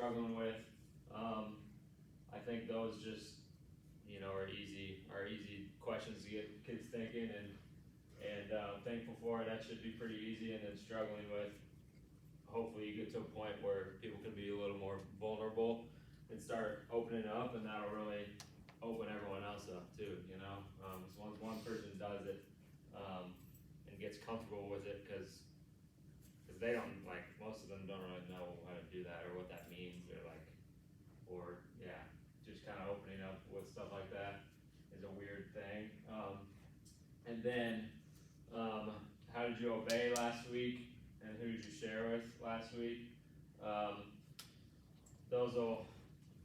struggling with. I think those just, are easy questions to get kids thinking, and thankful for it. That should be pretty easy. And then struggling with, hopefully you get to a point where people can be a little more vulnerable and start opening up, and that'll really open everyone else up too, so once one person does it, and gets comfortable with it, cause they don't, most of them don't really know how to do that or what that means, just kinda opening up with stuff like that is a weird thing. And then, how did you obey last week, and who did you share with last week?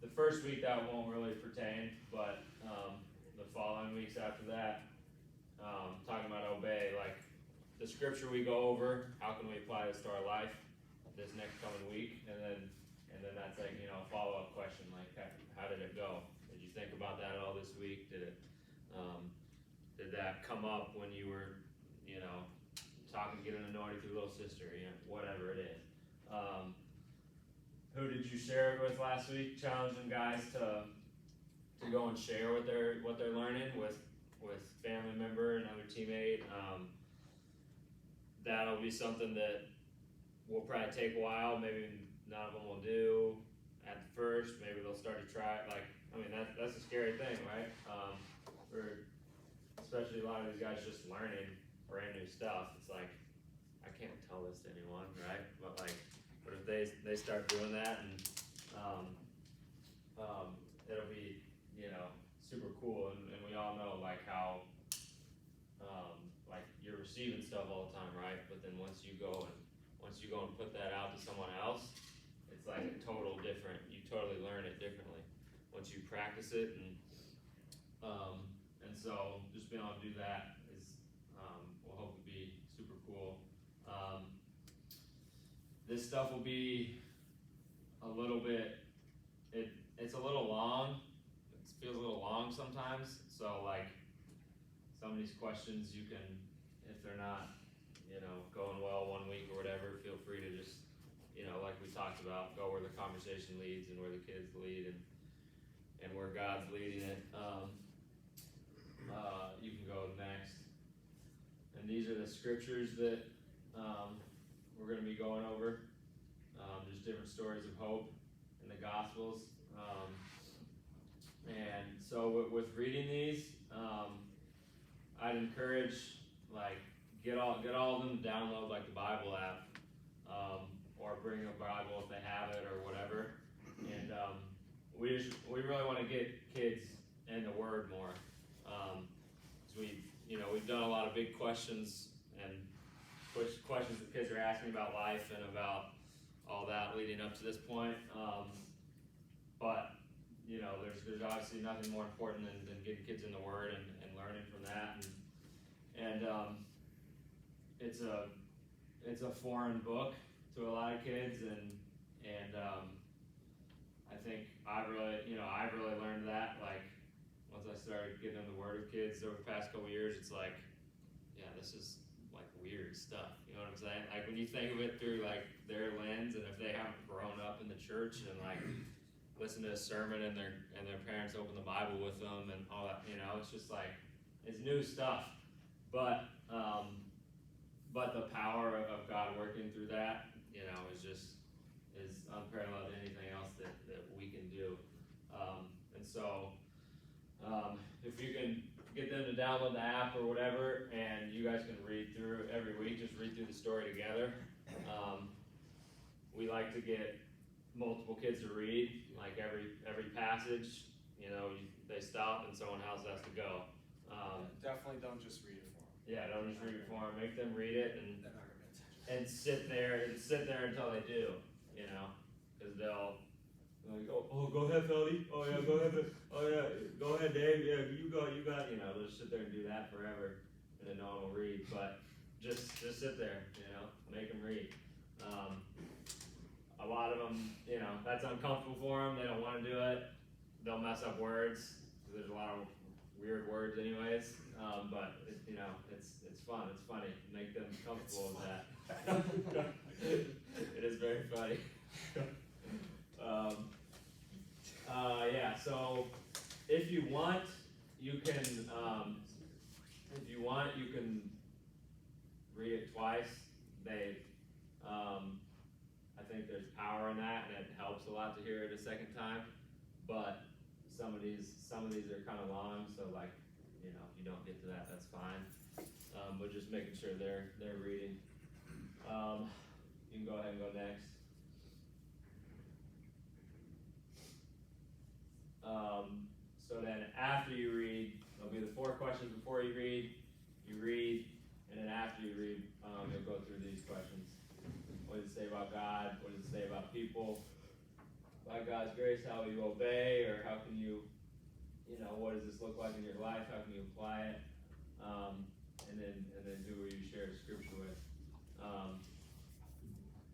The first week that won't really pertain, but the following weeks after that, talking about obey, the scripture we go over, how can we apply this to our life this next coming week, and then that's a follow-up question, how did it go? Did you think about that at all this week? Did that come up when you were, talking, getting annoyed with your little sister, whatever it is. Who did you share it with last week? Challenging guys to go and share what they're learning with family member, another teammate. That'll be something that will probably take a while. Maybe none of them will do at the first. Maybe they'll start to try it. That's a scary thing, right? For especially a lot of these guys just learning brand new stuff. It's I can't tell this to anyone, right? But if they start doing that, and it'll be super cool, and we all know how you're receiving stuff all the time, right? But then once you go and put that out to someone else, it's a total different. You totally learn it differently once you practice it, and so just being able to do that is will hopefully be super cool. This stuff will be a little bit. It's a little long. It feels a little long sometimes. So some of these questions you can, if they're not, going well one week or whatever, feel free to just, like we talked about, go where the conversation leads and where the kids lead, and where God's leading it. You can go next. And these are the scriptures that we're going to be going over. Just different stories of hope in the Gospels. And so with reading these, I'd encourage, get all of them to download the Bible app, or bring a Bible if they have it or whatever. And we really want to get kids in the Word more. We've done a lot of big questions and questions that kids are asking about life and about all that leading up to this point. But there's obviously nothing more important than getting kids in the Word and learning from that. And it's a foreign book to a lot of kids, and I think I've really learned that. Once I started getting in the Word of kids over the past couple years, it's this is weird stuff. You know what I'm saying? When you think of it through their lens, and if they haven't grown up in the church and listen to a sermon and their parents open the Bible with them and all that, it's just it's new stuff. But the power of God working through that, is unparalleled to anything else that we can do. And so, if you can get them to download the app or whatever, and you guys can read through every week, just read through the story together. We like to get multiple kids to read, every passage, they stop and someone else has to go. Definitely don't just read it for them. Yeah, don't just read it for them. Make them read it and sit there until they do, because they'll go ahead, Feldy. Oh yeah, go ahead. Oh yeah, go ahead, Dave. Yeah, you got. They'll just sit there and do that forever, and then no one will read. But just sit there, make them read. A lot of them, that's uncomfortable for them. They don't want to do it. They'll mess up words. There's a lot of weird words, anyways. But it's fun. It's funny. Make them comfortable with that. It is very funny. Yeah, so if you want, you can, read it twice. I think there's power in that, and it helps a lot to hear it a second time. But some of these are kind of long, so like, if you don't get to that, that's fine. But just making sure they're reading. You can go ahead and go next. So then after you read, there'll be the 4 questions before you read, and then after you read, you'll go through these questions. What does it say about God? What does it say about people? By God's grace, how will you obey? Or how can you, what does this look like in your life? How can you apply it? And then who will you share scripture with?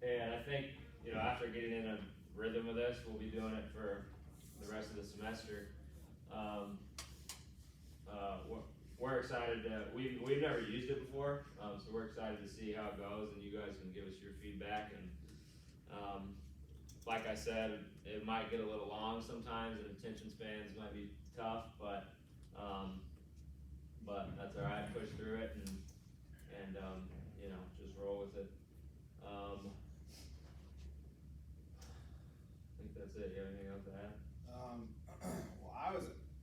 And I think, after getting in a rhythm of this, we'll be doing it for the rest of the semester. We're excited we've never used it before, so we're excited to see how it goes, and you guys can give us your feedback. And like I said, it might get a little long sometimes, and attention spans might be tough, but that's all right. Push through it, and just roll with it. I think that's it. You have anything else to add?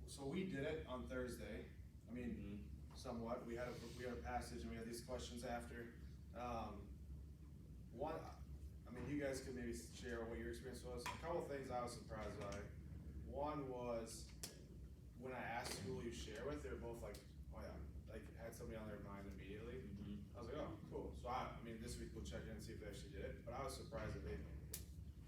So we did it on Thursday. I mean, somewhat. We had a passage, and we had these questions after. You guys could maybe share what your experience was. A couple of things I was surprised by. One was when I asked who will you share with, they were both like, oh yeah, like had somebody on their mind immediately. I was like, oh, cool. So this week we'll check in and see if they actually did it. But I was surprised that they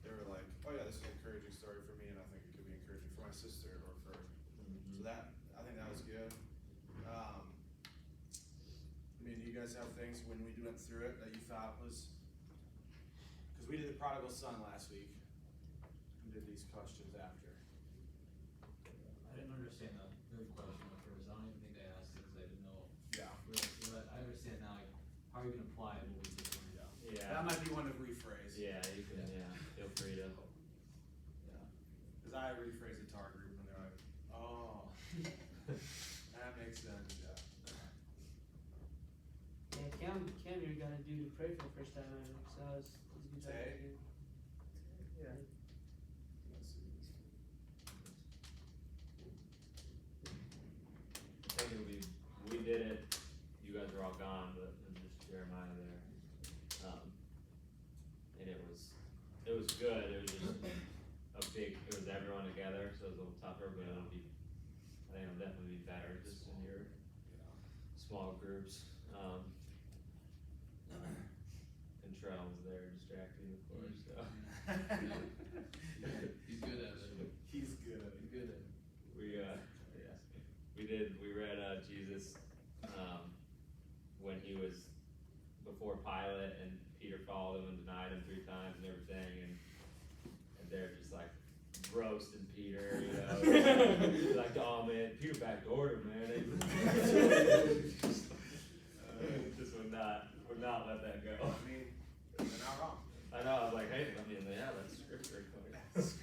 were like, oh yeah, this is an encouraging story for me, and I think it could be encouraging for my sister or for. So I think that was good. Do you guys have things when we went through it that you thought was? Because we did the prodigal son last week, and did these questions after. I didn't understand the third question at first. I don't even think I asked it because I didn't know. Yeah. But I understand now, like, how are you gonna apply what we just learned out? Yeah. That might be one to rephrase. Yeah, you can. Yeah, feel free to. Yeah. Because I rephrased it to our group, and they're like, oh, that makes sense. Yeah. Yeah, Cam, you're gonna do to pray for the first time ever, so that was a good time to do. Yeah. I think we did it. You guys were all gone, but just Jeremiah there. And it was good. It was just it was everyone together, so it was a little tougher, but I think it'll definitely be better just in your small groups. Control was there distracting, of course. So. He's good at it. He's good at it. He's good at it. We read Jesus when he was before Pilate, and Peter followed him and denied him 3 times and everything, and they're just like roasting Peter, like, oh man, Peter backdoored him, man. Just would not let that go. I mean, they're not wrong. I know, I was like, hey, yeah, that's scripture. Cause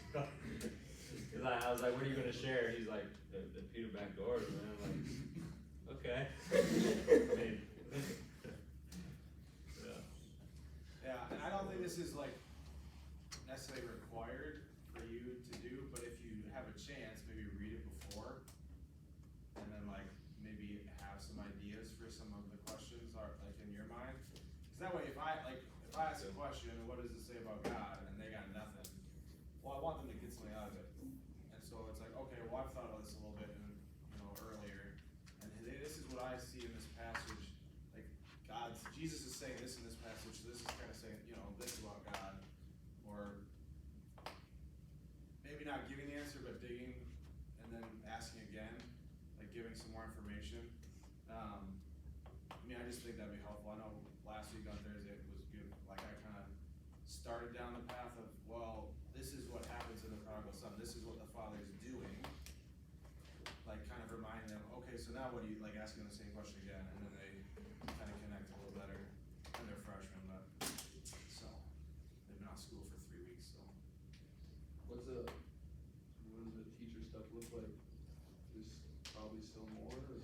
I was like, what are you gonna share? He's like, the Peter backdoored him, man. I'm like, okay. Yeah, and I don't think this is like necessarily required for you to do, but if you have a chance, maybe read it before, and then like maybe have some ideas for some of the questions are like in your mind. Because that way, if I ask a question, what does it say about God, and they got nothing, well, I want them to get something out of it. And so it's like, okay, well, I've thought about this a little bit, earlier, and this is what I see in this passage. Like Jesus is saying this in this passage, so this is kind of saying, this about God, or maybe not giving the answer, but digging and then asking again, like giving some more information. I just think that'd be helpful. I know last week on Thursday it was good. Like I kind of started down the path of, well, this is what happens in the prodigal son. This is what the father's doing. Like kind of reminding them, okay, so now what do you, like asking the same question again, and then they kind of connect a little better. And they're freshmen, but so they've been out of school for 3 weeks, so. What's the look like there's probably still more, or?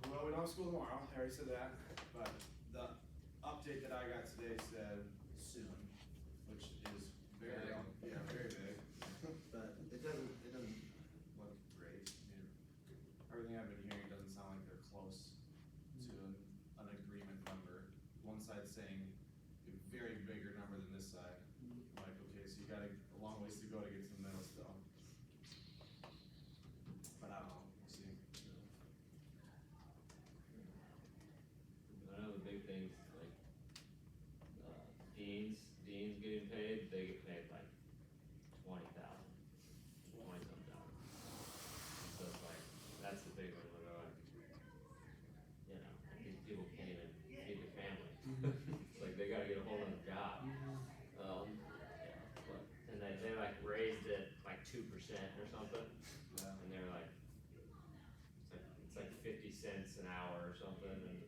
Well, we don't have school tomorrow, I already said that, but the update that I got today said soon, which is very, Big. yeah, very big. But it doesn't look great. I mean, everything I've been hearing doesn't sound like they're close to an agreement number. One side's saying a very bigger number than this side. I'm like, okay, so you got a long ways to go to get to the middle still. But I don't know, we'll see. I know the big things, like, deans getting paid, they get paid like 20,000, 20-some thousand. So it's like, that's the big one, where they're like, you know, these people can't even feed their family. It's like, they gotta get a whole other job. And they like raised it like 2% or something, Yeah. and they're like, it's like 50 cents an hour or something, and